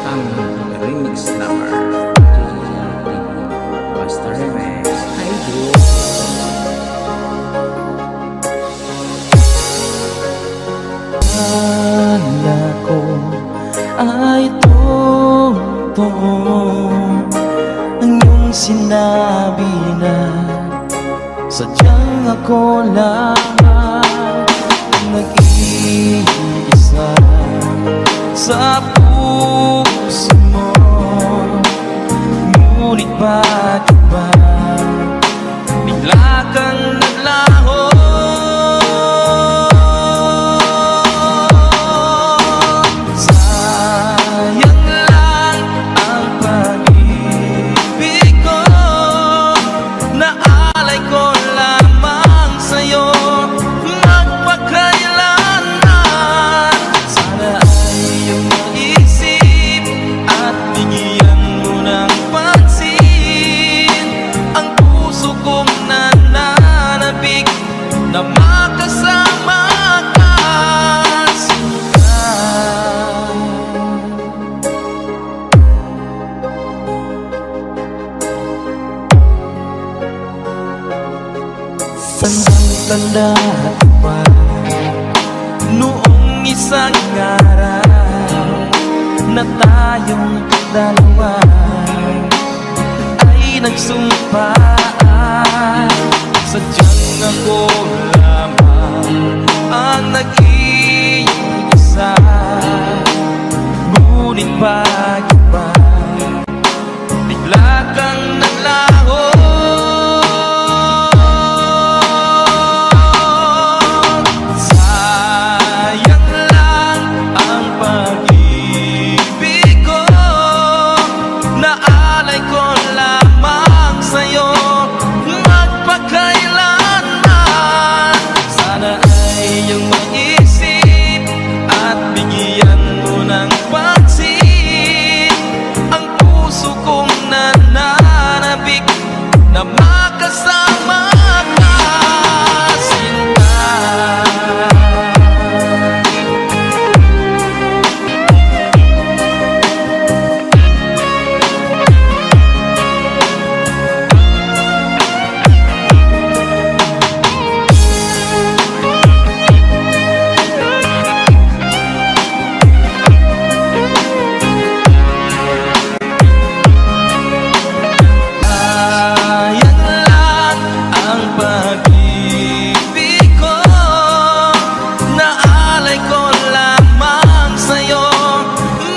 ang remix lover Basta Remix Idol. Akala ko ay totoo ang iyong sinabi na sadyang ako lamang nag-iisa sa puso mo. Ngunit bakit ba bigla kang naglaho? Sayang lang ang pag-ibig ko, naalay ko lamang sa'yo magpakailanman. Sana ay iyong maisip at bigyan mo ng pansin ang puso kong nananabik na makasama ka. Tandang-tanda ko pa noong isang araw na tayong dalawa ay nagsumpaan. Sadyang ako lamang ang nag-iisa. Ngunit bakit ba bigla kang naglaho? Sayang lang ang pag-ibig ko, naalay ko lamang sa'yo magpakailanman. Sana ay iyong maisip at bigyan mo ng pansin ang puso kong nananabik na makasama ka, sinta. Sayang lang ang pag-ibig ko, naalay ko lamang sa'yo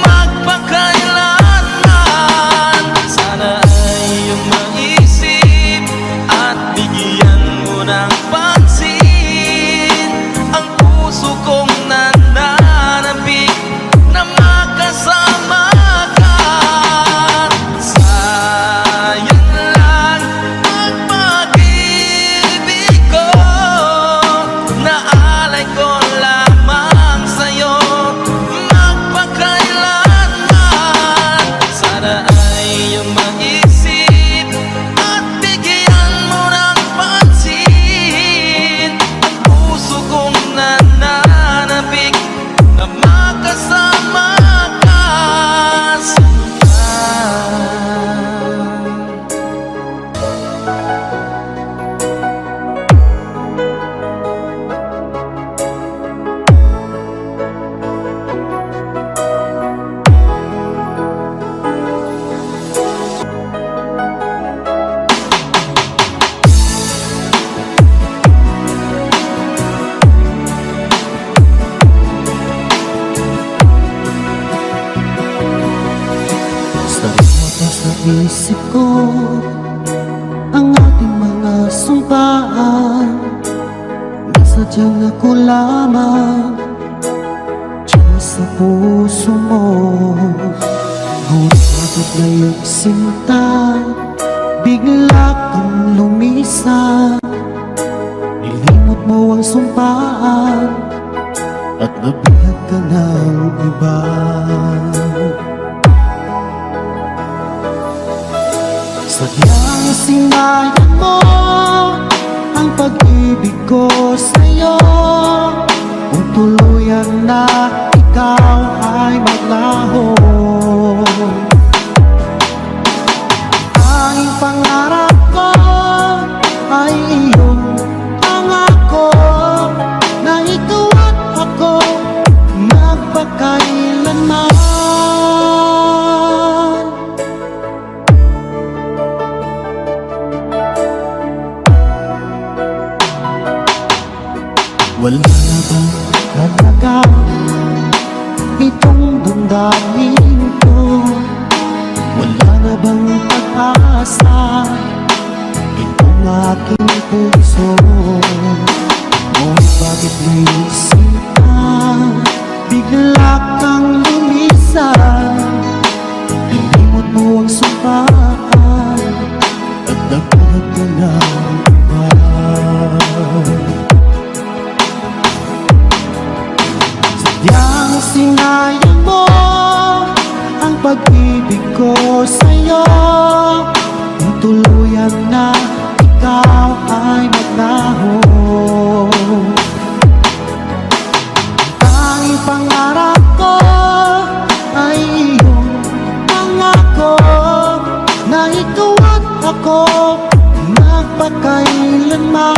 magpakailanman. Sana ay iyong maisip at bigyan mo ng pansin ang puso kong nananabik na makasama ka. Sayang lang ang pag-ibig ko, naalay ko lamang sa'yo magpakailanman. Sana ay iyong maisip at bigyan mo ng pansin ang puso kong nananabik na makasama ka, sinta. Sa lumabas na isip ko ang ating mga sumpaan, na sadyang ako lamang diyan sa puso mo. Ngunit bakit ngayong sinta bigla kang lumisan? Nilimot mo ang sumpaan at nabihag ka ng iba. Sadyang sinayang mo ang pag-ibig ko sa'yo, kung tuluyan na ikaw ay maglaho. itong damdamin ko. Wala na bang pag-asa itong aking puso? Ngunit bakit naisip ka bigla kang lumisan? Ilimot mo ang sumpaan at nagpagat ka ng iba. Sadyang sinayang mo ang pag-ibig ko sa'yo, kung tuluyan na ikaw ay maglaho. Ang tanging pangarap ko ay iyong pangako na ikaw at ako magpakailanman.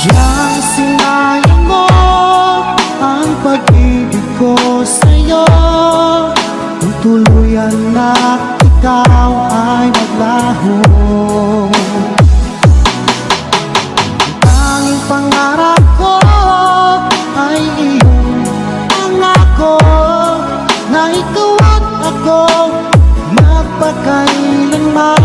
Yang sinayang mo ang pag-ibig ko sa'yo, kung tuluyan na ikaw ay maglaho. Ang tanging pangarap ko ay iyong pangako na ikaw at ako magpakailanman.